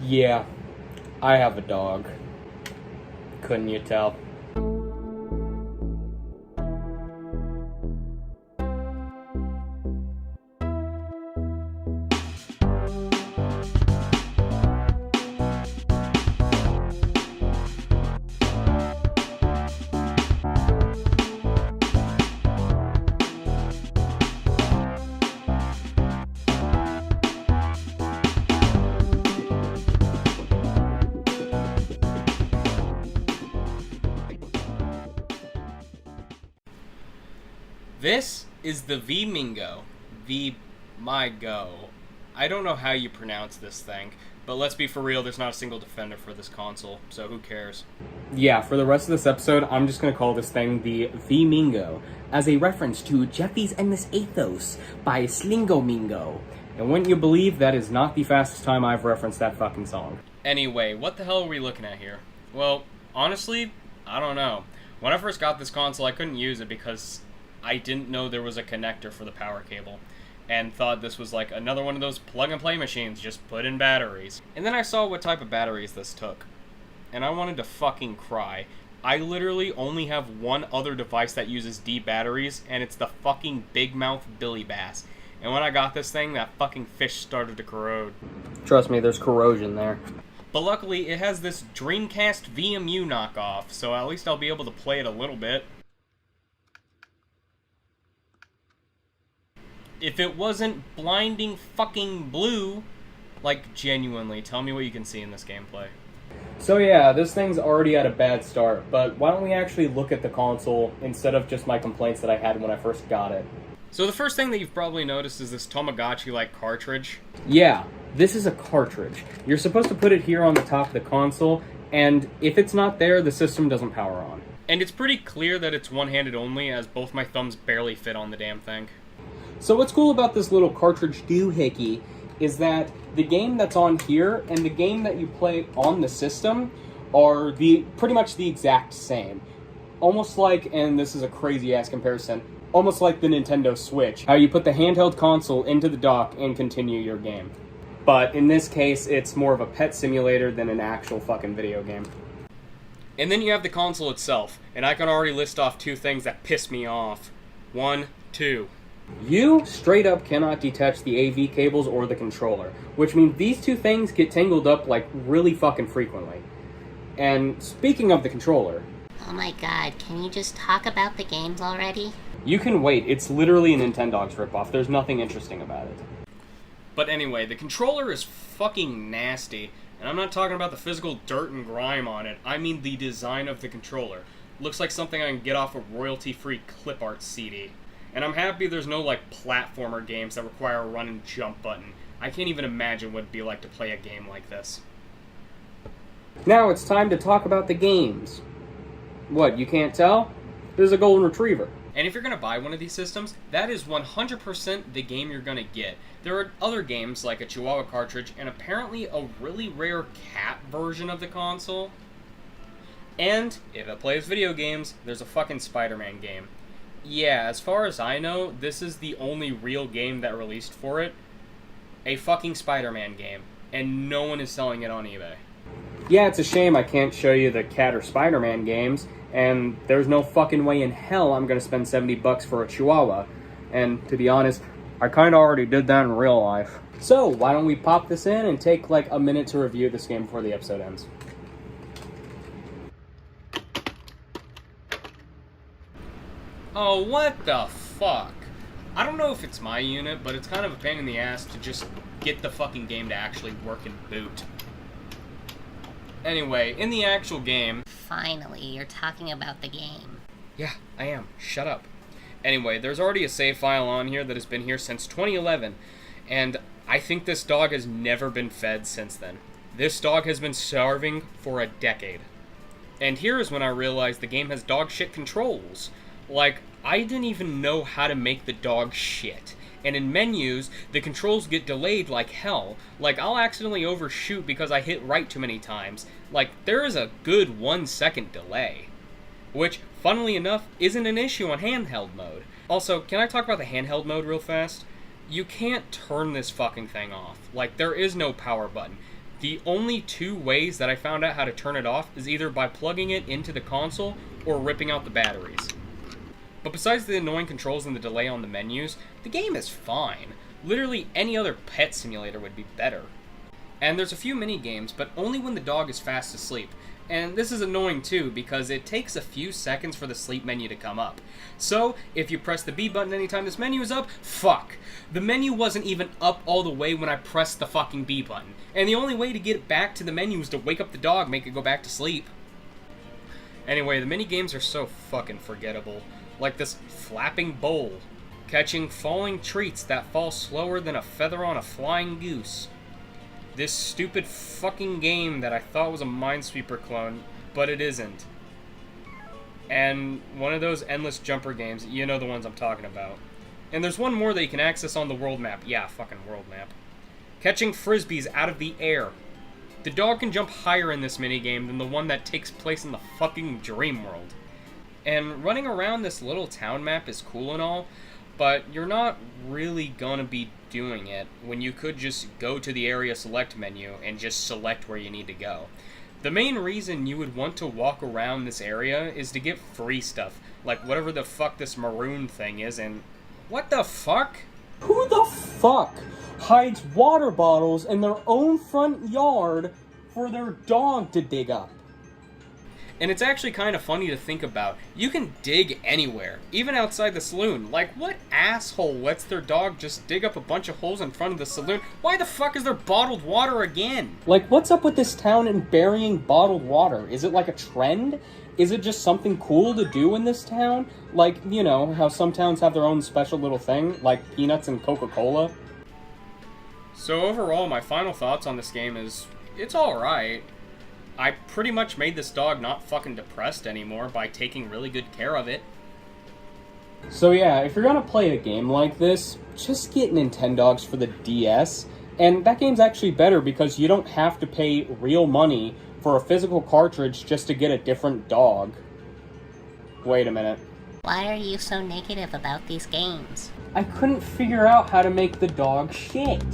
Yeah, I have a dog. Couldn't you tell? This is the Vmigo. Vmigo. I don't know how you pronounce this thing, but let's be for real, there's not a single defender for this console, so who cares? Yeah, for the rest of this episode, I'm just gonna call this thing the Vmigo, as a reference to Jeffy's Endless Athos by Slingomingo. And wouldn't you believe that is not the fastest time I've referenced that fucking song. Anyway, what the hell are we looking at here? Well, honestly, I don't know. When I first got this console, I couldn't use it because I didn't know there was a connector for the power cable, and thought this was like another one of those plug-and-play machines, just put in batteries. And then I saw what type of batteries this took, and I wanted to fucking cry. I literally only have one other device that uses D batteries, and it's the fucking Big Mouth Billy Bass. And when I got this thing, that fucking fish started to corrode. Trust me, there's corrosion there. But luckily, it has this Dreamcast VMU knockoff, so at least I'll be able to play it a little bit. If it wasn't blinding fucking blue, like, genuinely, tell me what you can see in this gameplay. So yeah, this thing's already had a bad start, but why don't we actually look at the console instead of just my complaints that I had when I first got it. So the first thing that you've probably noticed is this Tamagotchi-like cartridge. Yeah, this is a cartridge. You're supposed to put it here on the top of the console, and if it's not there, the system doesn't power on. And it's pretty clear that it's one-handed only, as both my thumbs barely fit on the damn thing. So what's cool about this little cartridge doohickey is that the game that's on here and the game that you play on the system are pretty much the exact same. Almost like, and this is a crazy-ass comparison, almost like the Nintendo Switch, how you put the handheld console into the dock and continue your game. But in this case, it's more of a pet simulator than an actual fucking video game. And then you have the console itself, and I can already list off two things that piss me off. 1, 2. You straight up cannot detach the AV cables or the controller, which means these two things get tangled up like really fucking frequently. And speaking of the controller... Oh my god, can you just talk about the games already? You can wait, it's literally a Nintendogs ripoff, there's nothing interesting about it. But anyway, the controller is fucking nasty, and I'm not talking about the physical dirt and grime on it, I mean the design of the controller. Looks like something I can get off a royalty-free clip art CD. And I'm happy there's no, like, platformer games that require a run and jump button. I can't even imagine what it'd be like to play a game like this. Now it's time to talk about the games. What, you can't tell? There's a golden retriever. And if you're going to buy one of these systems, that is 100% the game you're going to get. There are other games, like a Chihuahua cartridge, and apparently a really rare cat version of the console. And, if it plays video games, there's a fucking Spider-Man game. Yeah, as far as I know, this is the only real game that released for it. A fucking Spider-Man game. And no one is selling it on eBay. Yeah, it's a shame I can't show you the Cat or Spider-Man games, and there's no fucking way in hell I'm gonna spend $70 for a Chihuahua. And to be honest, I kinda already did that in real life. So, why don't we pop this in and take like a minute to review this game before the episode ends. Oh, what the fuck? I don't know if it's my unit, but it's kind of a pain in the ass to just get the fucking game to actually work and boot. Anyway, in the actual game... Finally, you're talking about the game. Yeah, I am. Shut up. Anyway, there's already a save file on here that has been here since 2011, and I think this dog has never been fed since then. This dog has been starving for a decade. And here is when I realized the game has dog shit controls. Like, I didn't even know how to make the dog shit. And in menus, the controls get delayed like hell. Like, I'll accidentally overshoot because I hit right too many times. Like, there is a good 1 second delay. Which, funnily enough, isn't an issue on handheld mode. Also, can I talk about the handheld mode real fast? You can't turn this fucking thing off. Like, there is no power button. The only two ways that I found out how to turn it off is either by plugging it into the console or ripping out the batteries. But besides the annoying controls and the delay on the menus, the game is fine. Literally any other pet simulator would be better. And there's a few mini games, but only when the dog is fast asleep. And this is annoying too, because it takes a few seconds for the sleep menu to come up. So, if you press the B button anytime this menu is up, fuck. The menu wasn't even up all the way when I pressed the fucking B button. And the only way to get back to the menu is to wake up the dog, make it go back to sleep. Anyway, the mini games are so fucking forgettable. Like this flapping bowl. Catching falling treats that fall slower than a feather on a flying goose. This stupid fucking game that I thought was a Minesweeper clone, but it isn't. And one of those endless jumper games, you know the ones I'm talking about. And there's one more that you can access on the world map. Yeah, fucking world map. Catching frisbees out of the air. The dog can jump higher in this minigame than the one that takes place in the fucking dream world. And running around this little town map is cool and all, but you're not really gonna be doing it when you could just go to the area select menu and just select where you need to go. The main reason you would want to walk around this area is to get free stuff, like whatever the fuck this maroon thing is, and what the fuck? Who the fuck hides water bottles in their own front yard for their dog to dig up? And it's actually kind of funny to think about. You can dig anywhere, even outside the saloon. Like, what asshole lets their dog just dig up a bunch of holes in front of the saloon? Why the fuck is there bottled water again? Like, what's up with this town and burying bottled water? Is it like a trend? Is it just something cool to do in this town? Like, you know, how some towns have their own special little thing, like peanuts and Coca-Cola? So overall, my final thoughts on this game is, it's alright. I pretty much made this dog not fucking depressed anymore by taking really good care of it. So yeah, if you're gonna play a game like this, just get Nintendogs for the DS. And that game's actually better because you don't have to pay real money for a physical cartridge just to get a different dog. Wait a minute. Why are you so negative about these games? I couldn't figure out how to make the dog shit.